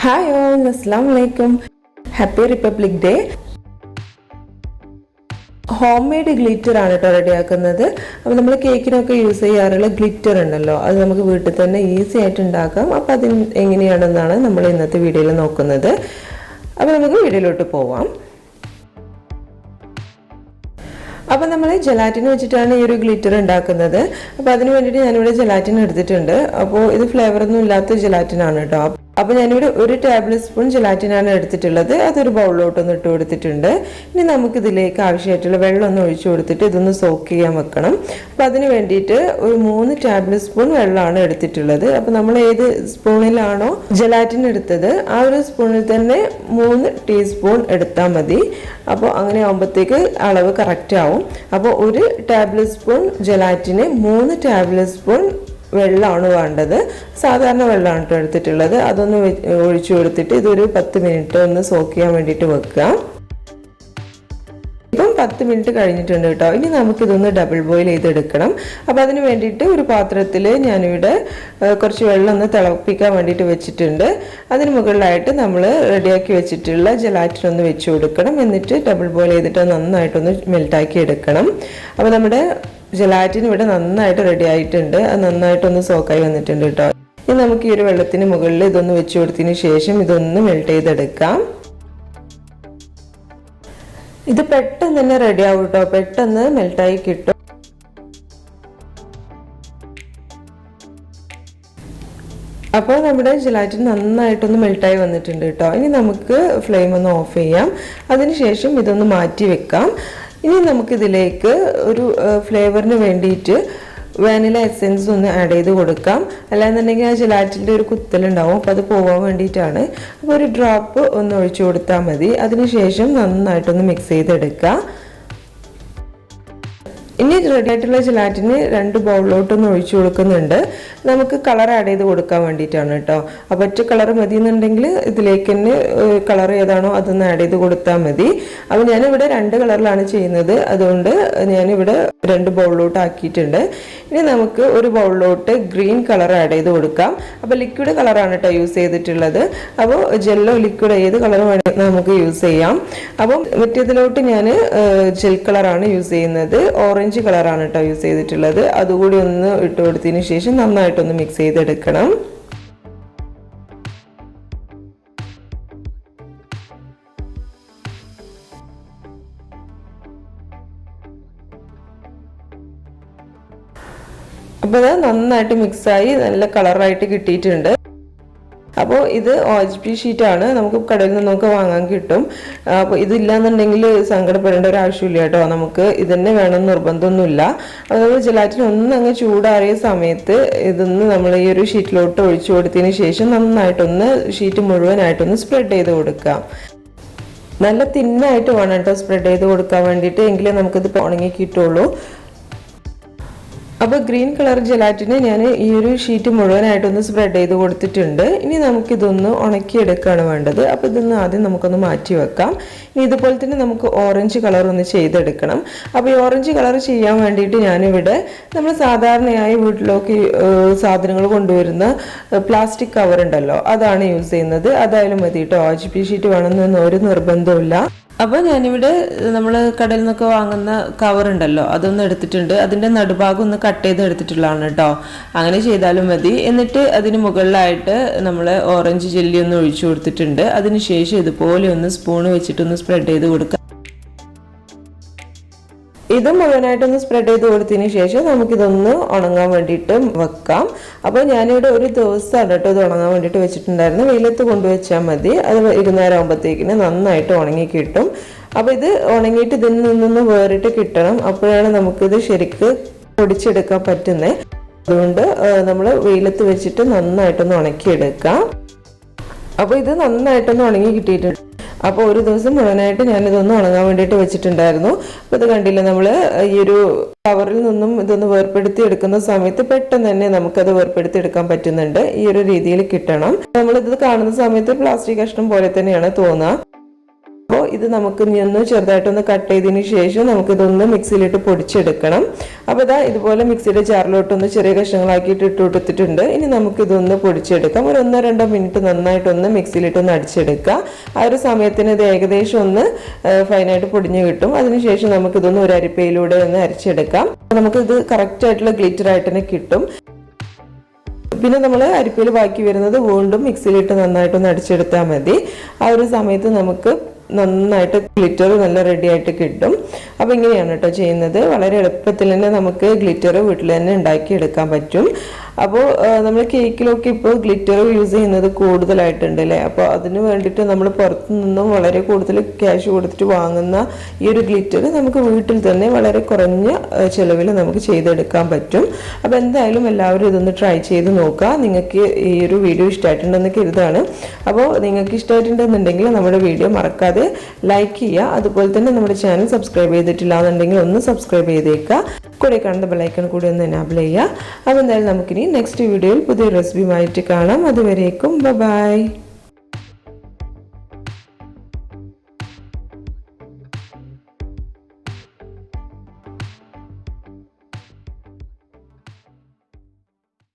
Hi all, Assalamu alaikum. Happy Republic Day. Home made glitter ആണ് കേട്ടോ റെഡിയാക്കുന്നത്. അപ്പോൾ നമ്മൾ കേക്കിനൊക്കെ യൂസ് ചെയ്യാറുള്ള ഗ്ലിറ്റർ ഉണ്ടല്ലോ, അത് നമുക്ക് വീട്ടിൽ തന്നെ ഈസി ആയിട്ട് ഉണ്ടാക്കാം. അപ്പോൾ അത് എങ്ങനെയാണെന്നാണ് നമ്മൾ ഇന്നത്തെ വീഡിയോയിൽ നോക്കുന്നത്. അപ്പോൾ നമുക്ക് വീഡിയോയിലോട്ട് പോവാം. അപ്പോൾ നമ്മൾ ജെലാറ്റിൻ വെച്ചിട്ടാണ് ഈ ഒരു ഗ്ലിറ്റർ ഉണ്ടാക്കുന്നത്. അപ്പോൾ അതിന് വേണ്ടിയിട്ട് ഞാനിവിടെ ജെലാറ്റിൻ എടുത്തിട്ടുണ്ട്. അപ്പോൾ ഇത് ഫ്ലേവറൊന്നും ഇല്ലാത്ത ജെലാറ്റിനാണ് കേട്ടോ. അപ്പോൾ ഞാനിവിടെ 1 ടേബിൾ സ്പൂൺ ജെലാറ്റിനാണ് എടുത്തിട്ടുള്ളത്. അതൊരു ബൗളിലോട്ടൊന്ന് ഇട്ട് കൊടുത്തിട്ടുണ്ട്. ഇനി നമുക്കിതിലേക്ക് ആവശ്യമായിട്ടുള്ള വെള്ളം ഒന്ന് ഒഴിച്ചു കൊടുത്തിട്ട് ഇതൊന്ന് സോക്ക് ചെയ്യാൻ വെക്കണം. അപ്പോൾ അതിന് വേണ്ടിയിട്ട് ഒരു 3 ടേബിൾ സ്പൂൺ വെള്ളമാണ് എടുത്തിട്ടുള്ളത്. അപ്പോൾ നമ്മൾ ഏത് സ്പൂണിലാണോ ജെലാറ്റിൻ എടുത്തത് ആ ഒരു സ്പൂണിൽ തന്നെ 3 ടീസ്പൂൺ എടുത്താൽ മതി. അപ്പോൾ അങ്ങനെ ആകുമ്പോഴത്തേക്ക് അളവ് കറക്റ്റ് ആവും. അപ്പോൾ 1 ടേബിൾ സ്പൂൺ ജെലാറ്റിന് 3 ടേബിൾ സ്പൂൺ വെള്ളമാണ് വേണ്ടത്. സാധാരണ വെള്ളമാണ് കേട്ടോ എടുത്തിട്ടുള്ളത്. അതൊന്ന് ഒഴിച്ചു കൊടുത്തിട്ട് ഇതൊരു 10 മിനിറ്റ് ഒന്ന് സോക്ക് ചെയ്യാൻ വേണ്ടിയിട്ട് വെക്കുക. ഇപ്പം 10 മിനിറ്റ് കഴിഞ്ഞിട്ടുണ്ട് കേട്ടോ. ഇനി നമുക്കിതൊന്ന് ഡബിൾ ബോയിൽ ചെയ്തെടുക്കണം. അപ്പോൾ അതിന് വേണ്ടിയിട്ട് ഒരു പാത്രത്തിൽ ഞാനിവിടെ കുറച്ച് വെള്ളം ഒന്ന് തിളപ്പിക്കാൻ വേണ്ടിയിട്ട് വെച്ചിട്ടുണ്ട്. അതിന് മുകളിലായിട്ട് നമ്മൾ റെഡിയാക്കി വെച്ചിട്ടുള്ള ജെലാറ്റിൻ ഒന്ന് വെച്ച് കൊടുക്കണം. എന്നിട്ട് ഡബിൾ ബോയിൽ ചെയ്തിട്ട് നന്നായിട്ടൊന്ന് മെൽറ്റാക്കി എടുക്കണം. അപ്പോൾ നമ്മുടെ ജെലാറ്റിൻ ഇവിടെ നന്നായിട്ട് റെഡി ആയിട്ടുണ്ട്. അത് നന്നായിട്ടൊന്ന് സോക്കായി വന്നിട്ടുണ്ട് കേട്ടോ. ഇനി നമുക്ക് ഈ ഒരു വെള്ളത്തിന് മുകളിൽ ഇതൊന്ന് വെച്ച് കൊടുത്തതിന് ശേഷം ഇതൊന്ന് മെൽറ്റ് ചെയ്തെടുക്കാം. ഇത് പെട്ടെന്ന് തന്നെ റെഡി ആവും കേട്ടോ, പെട്ടെന്ന് മെൽറ്റായി കിട്ടും. അപ്പോൾ നമ്മുടെ ജെലാറ്റിൻ നന്നായിട്ടൊന്ന് മെൽറ്റായി വന്നിട്ടുണ്ട് കേട്ടോ. ഇനി നമുക്ക് ഫ്ലെയിം ഒന്ന് ഓഫ് ചെയ്യാം. അതിനുശേഷം ഇതൊന്ന് മാറ്റി വെക്കാം. ഇനി നമുക്കിതിലേക്ക് ഒരു ഫ്ലേവറിന് വേണ്ടിയിട്ട് വാനില എസെൻസ് ഒന്ന് ആഡ് ചെയ്ത് കൊടുക്കാം. അല്ലാന്നുണ്ടെങ്കിൽ ആ ജെലാറ്റിൻ്റെ ഒരു കുത്തലുണ്ടാവും, അപ്പോൾ അത് പോകാൻ വേണ്ടിയിട്ടാണ്. അപ്പോൾ ഒരു ഡ്രോപ്പ് ഒന്ന് ഒഴിച്ചു കൊടുത്താൽ മതി. അതിനുശേഷം നന്നായിട്ടൊന്ന് മിക്സ് ചെയ്തെടുക്കുക. ഇനി റെഡി ആയിട്ടുള്ള ജെലാറ്റിന് 2 ബൗളിലോട്ടൊന്ന് ഒഴിച്ചു കൊടുക്കുന്നുണ്ട്. നമുക്ക് കളർ ആഡ് ചെയ്ത് കൊടുക്കാൻ വേണ്ടിയിട്ടാണ് കേട്ടോ. അപ്പോൾ ഒറ്റ കളർ മതി എന്നുണ്ടെങ്കിൽ ഇതിലേക്ക് തന്നെ കളർ ഏതാണോ അതൊന്ന് ആഡ് ചെയ്ത് കൊടുത്താൽ മതി. അപ്പോൾ ഞാനിവിടെ 2 കളറിലാണ് ചെയ്യുന്നത്. അതുകൊണ്ട് ഞാനിവിടെ 2 ബൗളിലോട്ട് ആക്കിയിട്ടുണ്ട്. ഇനി നമുക്ക് ഒരു ബൗളിലോട്ട് ഗ്രീൻ കളർ ആഡ് ചെയ്ത് കൊടുക്കാം. അപ്പോൾ ലിക്വിഡ് കളറാണ് കേട്ടോ യൂസ് ചെയ്തിട്ടുള്ളത്. അപ്പോൾ ജെല്ലോ ലിക്വിഡ് ഏത് കളർ വേണമെങ്കിൽ നമുക്ക് യൂസ് ചെയ്യാം. അപ്പം മറ്റേതിലോട്ട് ഞാൻ ജെൽ കളറാണ് യൂസ് ചെയ്യുന്നത്. ഓറഞ്ച് കളറാണ് കേട്ടോ യൂസ് ചെയ്തിട്ടുള്ളത്. അതുകൂടി ഒന്ന് ഇട്ട് കൊടുത്തതിന് ശേഷം നന്നായിട്ടൊന്ന് മിക്സ് ചെയ്തെടുക്കണം. അപ്പോൾ ഇത് നന്നായിട്ട് മിക്സായി നല്ല കളറായിട്ട് കിട്ടിയിട്ടുണ്ട്. അപ്പോൾ ഇത് OHP ഷീറ്റാണ്, നമുക്ക് കടയിൽ നിന്നൊക്കെ വാങ്ങാൻ കിട്ടും. അപ്പോൾ ഇതില്ലാന്നുണ്ടെങ്കിൽ സങ്കടപ്പെടേണ്ട ഒരു ആവശ്യമില്ല കേട്ടോ. നമുക്ക് ഇതന്നെ വേണമെന്ന് നിർബന്ധമൊന്നുമില്ല. അപ്പോൾ നമ്മൾ ജെലാറ്റിൻ അങ്ങ് ചൂടാറിയ സമയത്ത് ഇതൊന്ന് നമ്മൾ ഈ ഒരു ഷീറ്റിലോട്ട് ഒഴിച്ചു കൊടുത്തതിന് ശേഷം നന്നായിട്ടൊന്ന് ഷീറ്റ് മുഴുവനായിട്ടൊന്ന് സ്പ്രെഡ് ചെയ്ത് കൊടുക്കാം. നല്ല തിന്നായിട്ട് വേണം കേട്ടോ സ്പ്രെഡ് ചെയ്ത് കൊടുക്കാൻ വേണ്ടിയിട്ട്, എങ്കിലേ നമുക്കിത് ഉണങ്ങി കിട്ടുള്ളൂ. അപ്പോൾ ഗ്രീൻ കളർ ജെലാറ്റിന് ഞാൻ ഈ ഒരു ഷീറ്റ് മുഴുവനായിട്ടൊന്ന് സ്പ്രെഡ് ചെയ്ത് കൊടുത്തിട്ടുണ്ട്. ഇനി നമുക്കിതൊന്ന് ഉണക്കിയെടുക്കുകയാണ് വേണ്ടത്. അപ്പോൾ ഇതൊന്ന് ആദ്യം നമുക്കൊന്ന് മാറ്റി വെക്കാം. ഇനി ഇതുപോലെ തന്നെ നമുക്ക് ഓറഞ്ച് കളർ ഒന്ന് ചെയ്തെടുക്കണം. അപ്പോൾ ഈ ഓറഞ്ച് കളർ ചെയ്യാൻ വേണ്ടിയിട്ട് ഞാനിവിടെ നമ്മൾ സാധാരണയായി വീട്ടിലേക്ക് സാധനങ്ങൾ കൊണ്ടുവരുന്ന പ്ലാസ്റ്റിക് കവർ ഉണ്ടല്ലോ, അതാണ് യൂസ് ചെയ്യുന്നത്. അതായാലും മതി കേട്ടോ. OHP ഷീറ്റ് വേണമെന്നൊന്നും ഒരു നിർബന്ധമില്ല. അപ്പോൾ ഞാനിവിടെ നമ്മൾ കടയിൽ നിന്നൊക്കെ വാങ്ങുന്ന കവർ ഉണ്ടല്ലോ അതൊന്ന് എടുത്തിട്ടുണ്ട്. അതിൻ്റെ നടുഭാഗം ഒന്ന് കട്ട് ചെയ്ത് എടുത്തിട്ടുള്ളതാണ് കേട്ടോ. അങ്ങനെ ചെയ്താലും മതി. എന്നിട്ട് അതിന് മുകളിലായിട്ട് നമ്മൾ ഓറഞ്ച് ജെല്ലി ഒന്ന് ഒഴിച്ചു കൊടുത്തിട്ടുണ്ട്. അതിനുശേഷം ഇതുപോലെ ഒന്ന് സ്പൂണ് വെച്ചിട്ടൊന്ന് സ്പ്രെഡ് ചെയ്ത് കൊടുക്കുക. ഇത് മുഴുവനായിട്ടൊന്ന് സ്പ്രെഡ് ചെയ്ത് കൊടുത്തതിന് ശേഷം നമുക്കിതൊന്ന് ഉണങ്ങാൻ വേണ്ടിയിട്ട് വെക്കാം. അപ്പോൾ ഞാനിവിടെ ഒരു ദിവസമാണ് കേട്ടോ ഇത് ഉണങ്ങാൻ വേണ്ടിയിട്ട് വെച്ചിട്ടുണ്ടായിരുന്നു. വെയിലത്ത് കൊണ്ടുവച്ചാൽ മതി. അത് വൈകുന്നേരം ആകുമ്പോഴത്തേക്കിന് നന്നായിട്ട് ഉണങ്ങി കിട്ടും. അപ്പോൾ ഇത് ഉണങ്ങിയിട്ട് ഇതിൽ നിന്നൊന്ന് വേറിട്ട് കിട്ടണം. അപ്പോഴാണ് നമുക്കിത് ശരിക്ക് പൊടിച്ചെടുക്കാൻ പറ്റുന്നത്. അതുകൊണ്ട് നമ്മൾ വെയിലത്ത് വെച്ചിട്ട് നന്നായിട്ടൊന്ന് ഉണക്കിയെടുക്കാം. അപ്പോൾ ഇത് നന്നായിട്ടൊന്ന് ഉണങ്ങി കിട്ടിയിട്ടുണ്ട്. അപ്പോൾ ഒരു ദിവസം മുഴുവനായിട്ട് ഞാനിതൊന്ന് ഉണങ്ങാൻ വേണ്ടിയിട്ട് വെച്ചിട്ടുണ്ടായിരുന്നു. അപ്പോൾ ഇത് കണ്ടില്ല, നമ്മൾ ഈ ഒരു കവറിൽ നിന്നും ഇതൊന്ന് വേർപ്പെടുത്തി എടുക്കുന്ന സമയത്ത് പെട്ടെന്ന് തന്നെ നമുക്കത് വേർപ്പെടുത്തി എടുക്കാൻ പറ്റുന്നുണ്ട്. ഈ ഒരു രീതിയിൽ കിട്ടണം. നമ്മളിത് കാണുന്ന സമയത്ത് പ്ലാസ്റ്റിക് കഷ്ണം പോലെ തന്നെയാണ് തോന്നുക. അപ്പോൾ ഇത് നമുക്ക് ഇനി ഒന്ന് ചെറുതായിട്ടൊന്ന് കട്ട് ചെയ്തതിന് ശേഷം നമുക്കിതൊന്ന് മിക്സിയിലിട്ട് പൊടിച്ചെടുക്കണം. അപ്പോൾ ഇതാ ഇതുപോലെ മിക്സിയുടെ ജാറിലോട്ടൊന്ന് ചെറിയ കഷ്ണങ്ങളാക്കിയിട്ട് ഇട്ട് കൊടുത്തിട്ടുണ്ട്. ഇനി നമുക്കിതൊന്ന് പൊടിച്ചെടുക്കാം. ഒരു 1-2 മിനിറ്റ് നന്നായിട്ടൊന്ന് മിക്സിയിലിട്ടൊന്ന് അടിച്ചെടുക്കുക. ആ ഒരു സമയത്തിന് ഇത് ഏകദേശം ഒന്ന് ഫൈനായിട്ട് പൊടിഞ്ഞ് കിട്ടും. അതിനുശേഷം നമുക്കിതൊന്ന് ഒരു അരിപ്പയിലൂടെ ഒന്ന് അരിച്ചെടുക്കാം. നമുക്കിത് കറക്റ്റായിട്ടുള്ള ഗ്ലിറ്റർ ആയിട്ട് തന്നെ കിട്ടും. പിന്നെ നമ്മൾ അരിപ്പയിൽ ബാക്കി വരുന്നത് വീണ്ടും മിക്സിയിലിട്ട് നന്നായിട്ടൊന്ന് അടിച്ചെടുത്താൽ മതി. ആ ഒരു സമയത്ത് നമുക്ക് നന്നായിട്ട് ഗ്ലിറ്റർ നല്ല റെഡി ആയിട്ട് കിട്ടും. അപ്പോൾ ഇങ്ങനെയാണ് കേട്ടോ ചെയ്യുന്നത്. വളരെ എളുപ്പത്തിൽ തന്നെ നമുക്ക് ഗ്ലിറ്റർ വീട്ടിൽ തന്നെ ഉണ്ടാക്കിയെടുക്കാൻ പറ്റും. അപ്പോൾ നമ്മൾ കേക്കിലൊക്കെ ഇപ്പോൾ ഗ്ലിറ്റർ യൂസ് ചെയ്യുന്നത് കൂടുതലായിട്ടുണ്ട് അല്ലേ. അപ്പോൾ അതിന് വേണ്ടിയിട്ട് നമ്മൾ പുറത്തു നിന്നും വളരെ കൂടുതൽ ക്യാഷ് കൊടുത്തിട്ട് വാങ്ങുന്ന ഈ ഒരു ഗ്ലിറ്റർ നമുക്ക് വീട്ടിൽ തന്നെ വളരെ കുറഞ്ഞ ചിലവിൽ നമുക്ക് ചെയ്തെടുക്കാൻ പറ്റും. അപ്പോൾ എന്തായാലും എല്ലാവരും ഇതൊന്ന് ട്രൈ ചെയ്ത് നോക്കുക. നിങ്ങൾക്ക് ഈ ഒരു വീഡിയോ ഇഷ്ടമായിട്ടുണ്ടെന്ന് കരുതാണ്. അപ്പോൾ നിങ്ങൾക്ക് ഇഷ്ടമായിട്ടുണ്ടെന്നുണ്ടെങ്കിൽ നമ്മുടെ വീഡിയോ മറക്കാതെ ലൈക്ക് ചെയ്യുക. അതുപോലെ തന്നെ നമ്മുടെ ചാനൽ സബ്സ്ക്രൈബ് ചെയ്തിട്ടില്ല എന്നുണ്ടെങ്കിൽ ഒന്ന് സബ്സ്ക്രൈബ് ചെയ്തേക്കുക. കൂടെ കാണുന്ന ബെല്ലൈക്കൺ കൂടി ഒന്ന് എനാബിൾ ചെയ്യുക. അപ്പോൾ എന്തായാലും നമുക്കിനി നെക്സ്റ്റ് വീഡിയോയിൽ പുതിയ റെസിപ്പിയുമായിട്ട് കാണാം. അതുവരേക്കും ബൈ.